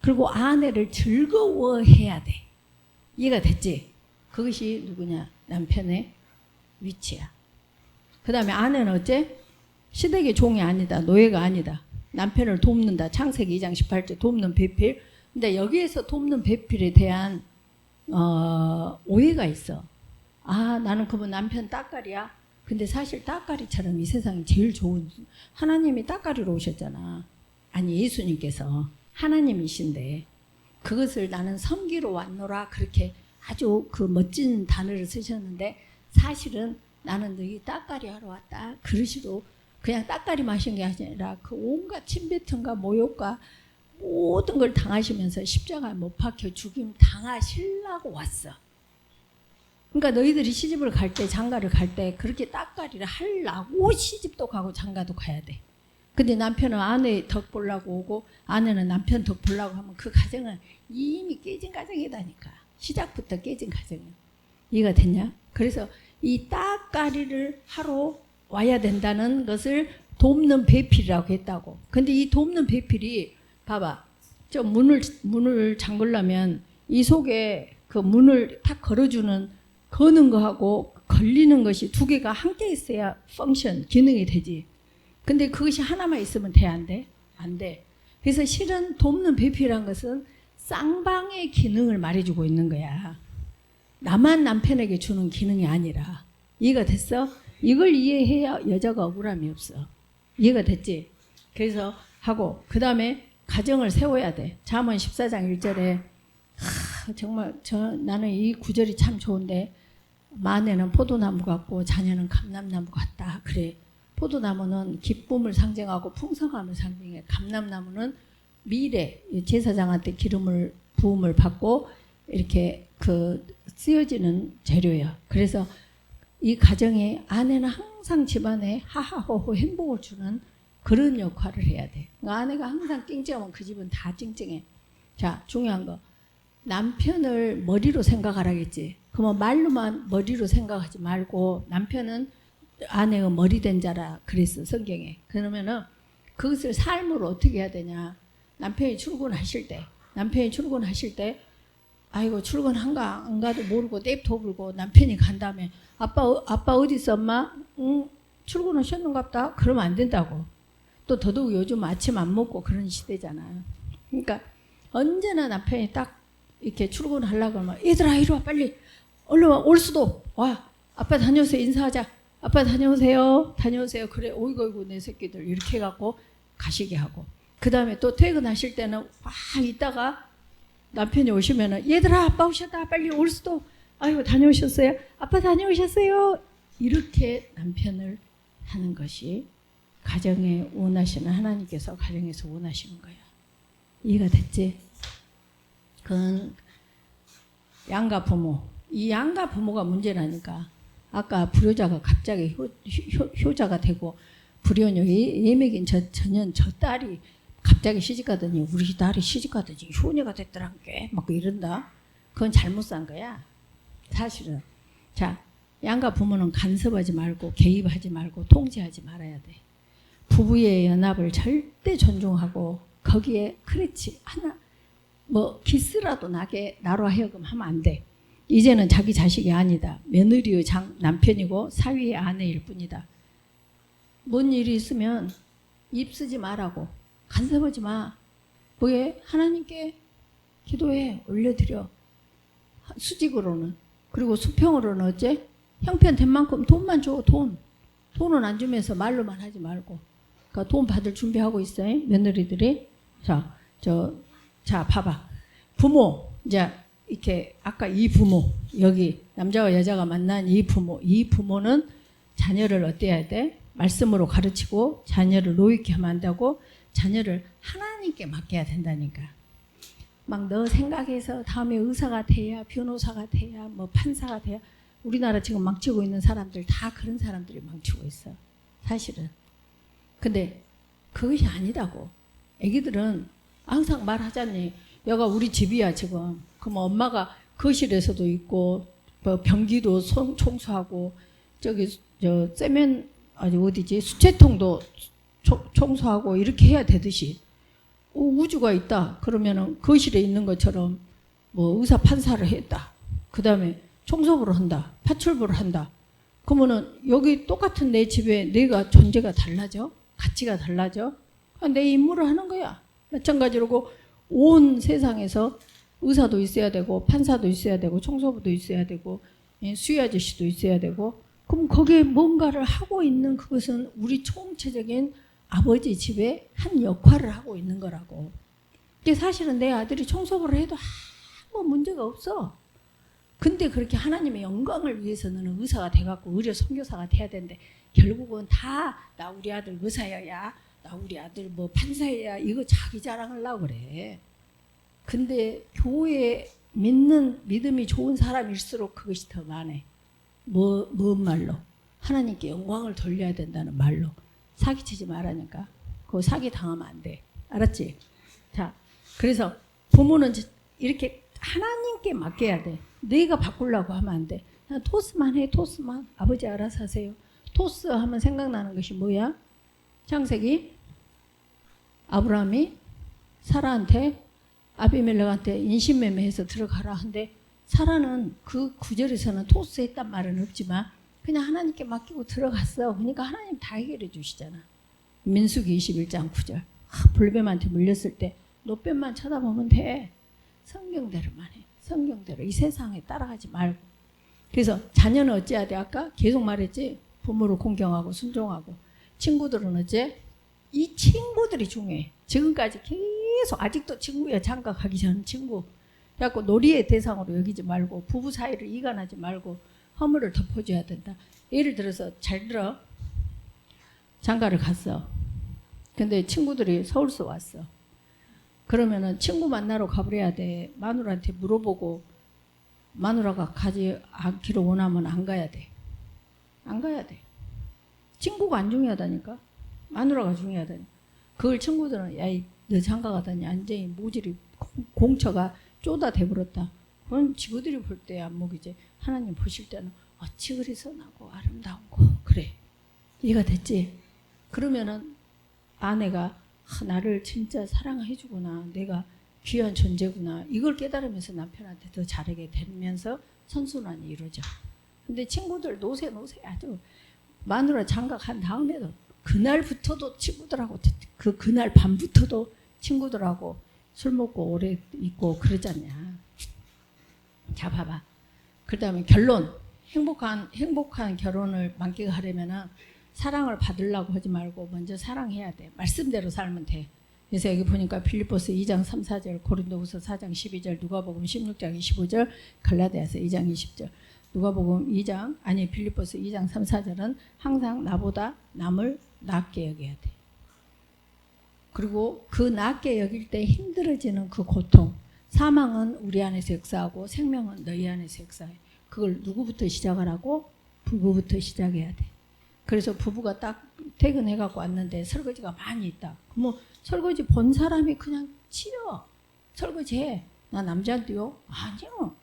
S1: 그리고 아내를 즐거워해야 돼. 이해가 됐지? 그것이 누구냐? 남편의 위치야. 그 다음에 아내는 어째? 시댁의 종이 아니다. 노예가 아니다. 남편을 돕는다. 창세기 2장 18절 돕는 배필. 근데 여기에서 돕는 배필에 대한 오해가 있어. 아, 나는 그분 남편 따까리야. 근데 사실 따까리처럼 이 세상이 제일 좋은, 하나님이 따까리로 오셨잖아. 아니, 예수님께서 하나님이신데 그것을 나는 섬기러 왔노라 그렇게 아주 그 멋진 단어를 쓰셨는데, 사실은 나는 너희 따까리 하러 왔다 그러시로 그냥 따까리 마신 게 아니라 그 온갖 침뱉음과 모욕과 모든 걸 당하시면서 십자가에 못 박혀 죽임 당하시려고 왔어. 그러니까 너희들이 시집을 갈 때, 장가를 갈 때 그렇게 따까리를 하려고 시집도 가고 장가도 가야 돼. 근데 남편은 아내 덕 보려고 오고 아내는 남편 덕 보려고 하면 그 가정은 이미 깨진 가정이다니까. 시작부터 깨진 가정이야. 이해가 됐냐? 그래서 이 따까리를 하러 와야 된다는 것을 돕는 배필이라고 했다고. 근데 이 돕는 배필이 봐봐. 저 문을 잠그려면 이 속에 그 문을 탁 걸어주는 거는 거하고 걸리는 것이 두 개가 함께 있어야 펑션, 기능이 되지. 근데 그것이 하나만 있으면 돼, 안 돼? 안 돼. 그래서 실은 돕는 배필이란 것은 쌍방의 기능을 말해주고 있는 거야. 나만 남편에게 주는 기능이 아니라. 이해가 됐어? 이걸 이해해야 여자가 억울함이 없어. 이해가 됐지? 그래서 하고 그 다음에 가정을 세워야 돼. 잠언 14장 1절에 정말 나는 이 구절이 참 좋은데, 마내는 포도나무 같고 자녀는 감람나무 같다. 그래. 포도나무는 기쁨을 상징하고 풍성함을 상징해. 감람나무는 미래, 제사장한테 기름을 부음을 받고 이렇게 그 쓰여지는 재료야. 그래서 이 가정에 아내는 항상 집안에 하하호호 행복을 주는 그런 역할을 해야 돼. 아내가 항상 찡찡하면 그 집은 다 찡찡해. 자, 중요한 거. 남편을 머리로 생각하라겠지. 그러면 말로만 머리로 생각하지 말고 남편은 아내가 머리된 자라 그랬어, 성경에. 그러면은 그것을 삶으로 어떻게 해야 되냐. 남편이 출근하실 때 아이고 출근한가 안 가도 모르고 냅둬 불고 남편이 간 다음에 아빠 어디 있어 엄마? 응 출근하셨는갑다. 그러면 안 된다고. 또 더더욱 요즘 아침 안 먹고 그런 시대잖아. 그러니까 언제나 남편이 딱 이렇게 출근하려고 하면 얘들아 이리 와 빨리 얼른 와. 올 수도 와. 아빠 다녀오세요. 인사하자. 아빠 다녀오세요. 그래 어이구 내 새끼들 이렇게 해갖고 가시게 하고, 그 다음에 또 퇴근하실 때는 막 있다가 남편이 오시면은 얘들아 아빠 오셨다 빨리 올 수도. 아이고 다녀오셨어요. 아빠 다녀오셨어요. 이렇게 남편을 하는 것이 가정에 원하시는, 하나님께서 가정에서 원하시는 거야. 이해가 됐지? 그건 양가 부모. 이 양가 부모가 문제라니까. 아까 불효자가 갑자기 효자가 되고 불효녀 예매긴 전년 저 딸이 갑자기 시집가더니 우리 딸이 시집가더니 효녀가 됐더란 게 막 이런다. 그건 잘못 산 거야. 사실은. 자, 양가 부모는 간섭하지 말고 개입하지 말고 통제하지 말아야 돼. 부부의 연합을 절대 존중하고 거기에 그렇지 하나 뭐 기스라도 나로 하여금 하면 안 돼. 이제는 자기 자식이 아니다. 며느리의 남편이고 사위의 아내일 뿐이다. 뭔 일이 있으면 입 쓰지 말라고. 간섭하지 마. 왜? 하나님께 기도해. 올려드려. 수직으로는. 그리고 수평으로는 어째? 형편된 만큼 돈만 줘. 돈은 안 주면서 말로만 하지 말고. 그러니까 돈 받을 준비하고 있어요. 며느리들이. 자, 봐봐. 부모. 이제 이렇게 아까 이 부모, 여기 남자와 여자가 만난 이 부모는 자녀를 어때야 돼? 말씀으로 가르치고 자녀를 노익게 하면 안 되고 자녀를 하나님께 맡겨야 된다니까. 막 너 생각해서 다음에 의사가 돼야 변호사가 돼야 뭐 판사가 돼야. 우리나라 지금 망치고 있는 사람들 다 그런 사람들이 망치고 있어. 사실은. 근데 그것이 아니다고. 애기들은 항상 말하잖니. 여가 우리 집이야 지금. 그럼 엄마가 거실에서도 있고 뭐 변기도 청소하고 어디지 수채통도 청소하고 이렇게 해야 되듯이 우주가 있다. 그러면은 거실에 있는 것처럼 뭐 의사 판사를 했다. 그 다음에 청소부를 한다. 파출부를 한다. 그러면은 여기 똑같은 내 집에 내가 존재가 달라져? 가치가 달라져? 내 임무를 하는 거야. 마찬가지로 온 세상에서 의사도 있어야 되고 판사도 있어야 되고 청소부도 있어야 되고 수희 아저씨도 있어야 되고, 그럼 거기에 뭔가를 하고 있는 그것은 우리 총체적인 아버지 집에 한 역할을 하고 있는 거라고. 근데 사실은 내 아들이 청소부를 해도 아무 문제가 없어. 근데 그렇게 하나님의 영광을 위해서 너는 의사가 돼갖고 의료 선교사가 돼야 되는데, 결국은 다 나 우리 아들 의사여야, 나 우리 아들 뭐 판사여야, 이거 자기 자랑하려고 그래. 근데 교회 믿는 믿음이 좋은 사람일수록 그것이 더 많아. 뭔 말로? 하나님께 영광을 돌려야 된다는 말로. 사기치지 말라니까. 그거 사기 당하면 안 돼. 알았지? 자, 그래서 부모는 이렇게 하나님께 맡겨야 돼. 내가 바꾸려고 하면 안 돼. 그냥 토스만 해, 토스만. 아버지 알아서 하세요. 토스 하면 생각나는 것이 뭐야? 창세기 아브라함이 사라한테 아비멜렉한테 인신매매해서 들어가라 하는데, 사라는 그 구절에서는 토스 했단 말은 없지만 그냥 하나님께 맡기고 들어갔어. 그러니까 하나님 다 해결해 주시잖아. 민수기 21장 9절. 불뱀한테 물렸을 때 노뱀만 쳐다보면 돼. 성경대로만 해. 성경대로. 이 세상에 따라가지 말고. 그래서 자녀는 어찌해야 돼? 아까 계속 말했지. 부모를 공경하고 순종하고. 친구들은 어째? 이 친구들이 중요해. 지금까지 계속 아직도 친구야. 장가가기 전 친구. 그래갖고 놀이의 대상으로 여기지 말고, 부부 사이를 이간하지 말고 허물을 덮어줘야 된다. 예를 들어서 잘 들어. 장가를 갔어. 근데 친구들이 서울서 왔어. 그러면은 친구 만나러 가버려야 돼. 마누라한테 물어보고, 마누라가 가지 않기를 원하면 안 가야 돼. 안 가야 돼. 친구가 안 중요하다니까. 마누라가 중요하다니까. 그걸 친구들은 야, 너 장가 가다니 완전히 모질이 공처가 쪼다 돼버렸다. 그건 지구들이 볼 때 안목이지. 하나님 보실 때는 어찌 그리 선하고 아름다운 거. 그래. 이해가 됐지? 그러면은 아내가 나를 진짜 사랑해주구나. 내가 귀한 존재구나. 이걸 깨달으면서 남편한테 더 잘하게 되면서 선순환이 이루어져. 근데 친구들 노세 아주 마누라 장가간 다음에도 그날부터도 친구들하고 그날 밤부터도 친구들하고 술 먹고 오래 있고 그러잖냐. 자, 봐봐. 그 다음에 결론. 행복한 결혼을 만끽하려면은 사랑을 받으려고 하지 말고 먼저 사랑해야 돼. 말씀대로 살면 돼. 그래서 여기 보니까 빌립보서 2장 3, 4절, 고린도후서 4장 12절, 누가복음 16장 25절, 갈라디아서 2장 20절. 누가복음 2장, 아니 빌립보서 2장 3, 4절은 항상 나보다 남을 낮게 여겨야 돼. 그리고 그 낮게 여길 때 힘들어지는 그 고통. 사망은 우리 안에서 역사하고 생명은 너희 안에서 역사해. 그걸 누구부터 시작하라고? 부부부터 시작해야 돼. 그래서 부부가 딱 퇴근해갖고 왔는데 설거지가 많이 있다. 뭐 설거지 본 사람이 그냥 치워. 설거지해. 나 남자인데요? 아니요.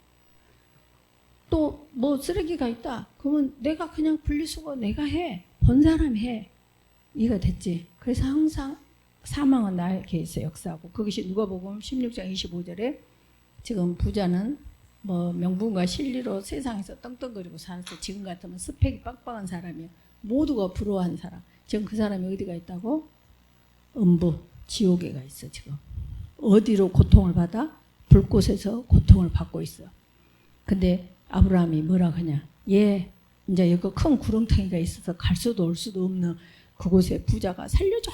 S1: 또 뭐 쓰레기가 있다. 그러면 내가 그냥 분리수거 내가 해. 본 사람이 해. 이해가 됐지? 그래서 항상 사망은 나에게 있어 역사하고. 그것이 누가복음 16장 25절에 지금 부자는 뭐 명분과 실리로 세상에서 떵떵거리고 살았어. 지금 같으면 스펙이 빵빵한 사람이야. 모두가 부러워하는 사람. 지금 그 사람이 어디가 있다고? 음부, 지옥에 가 있어 지금. 어디로 고통을 받아? 불꽃에서 고통을 받고 있어. 근데 아브라함이 뭐라 하냐? 얘 이제 여기 큰 구렁텅이가 있어서 갈 수도 올 수도 없는 그곳에 부자가 살려줘.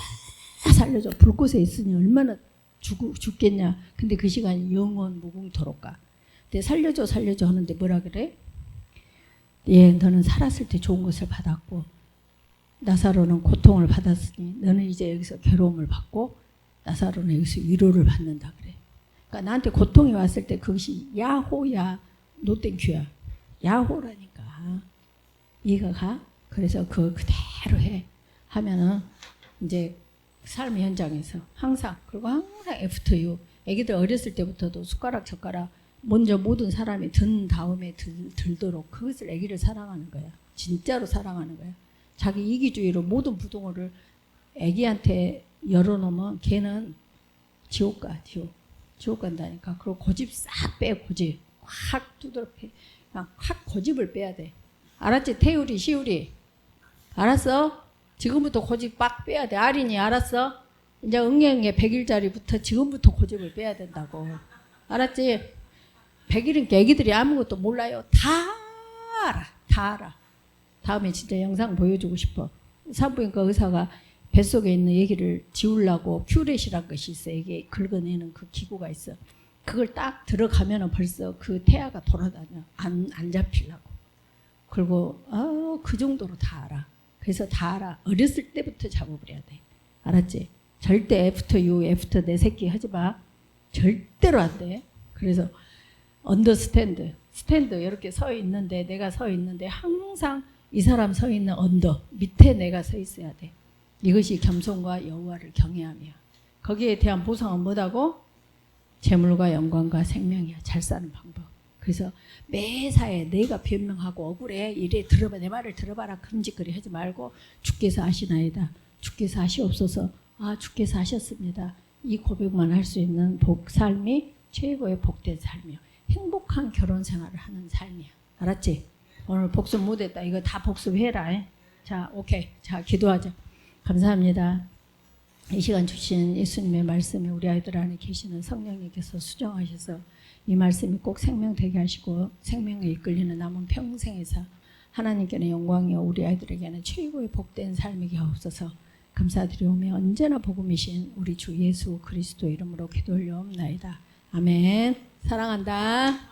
S1: 불꽃에 있으니 얼마나 죽겠냐. 근데 그 시간이 영원 무궁토록 가. 근데 살려줘 하는데 뭐라 그래? 예, 너는 살았을 때 좋은 것을 받았고 나사로는 고통을 받았으니 너는 이제 여기서 괴로움을 받고 나사로는 여기서 위로를 받는다 그래. 그러니까 나한테 고통이 왔을 때 그것이 야호야 노땡큐야. 야호라니까. 이해가 가? 그래서 그대로 해. 하면은 이제 삶 현장에서 항상, 그리고 항상 애프터 유. 애기들 어렸을 때부터도 숟가락 젓가락 먼저 모든 사람이 든 다음에 들도록 그것을 애기를 사랑하는 거야. 진짜로 사랑하는 거야. 자기 이기주의로 모든 부동어를 애기한테 열어놓으면 걔는 지옥 가. 지옥 간다니까. 그리고 고집 싹 빼. 고집 확 두드러 패. 그냥 확 고집을 빼야 돼. 알았지? 태율이 시율이 알았어? 지금부터 고집 빡 빼야 돼. 아린이 알았어? 이제 응애응애 100일짜리부터 지금부터 고집을 빼야 된다고. 알았지? 100일은 애기들이 아무것도 몰라요. 다 알아. 다 알아. 다음에 진짜 영상 보여주고 싶어. 산부인과 의사가 뱃속에 있는 얘기를 지우려고 큐렛이라는 것이 있어. 이게 긁어내는 그 기구가 있어. 그걸 딱 들어가면 벌써 그 태아가 돌아다녀. 안 잡히려고. 그리고 그 정도로 다 알아. 그래서 다 알아. 어렸을 때부터 잡아버려야 돼. 알았지? 절대 애프터 유, 애프터 내 새끼 하지 마. 절대로 안 돼. 그래서 언더스탠드, 스탠드 이렇게 서 있는데 내가 서 있는데 항상 이 사람 서 있는 언더 밑에 내가 서 있어야 돼. 이것이 겸손과 여호와를 경외하며 거기에 대한 보상은 뭐다고? 재물과 영광과 생명이야. 잘 사는 방법. 그래서 매사에 내가 변명하고 억울해 이래 들어봐 내 말을 들어봐라 큼직거리 하지 말고 주께서 아시나이다. 주께서 아시옵소서. 주께서 하셨습니다. 이 고백만 할 수 있는 삶이 최고의 복된 삶이야. 행복한 결혼 생활을 하는 삶이야. 알았지? 오늘 복습 못했다. 이거 다 복습해라. 자, 오케이. 자, 기도하자. 감사합니다. 이 시간 주신 예수님의 말씀이 우리 아이들 안에 계시는 성령님께서 수정하셔서 이 말씀이 꼭 생명되게 하시고 생명에 이끌리는 남은 평생에서 하나님께는 영광이요 우리 아이들에게는 최고의 복된 삶이게 하옵소서. 감사드리오며 언제나 복음이신 우리 주 예수 그리스도 이름으로 기도 올려옵나이다. 아멘. 사랑한다.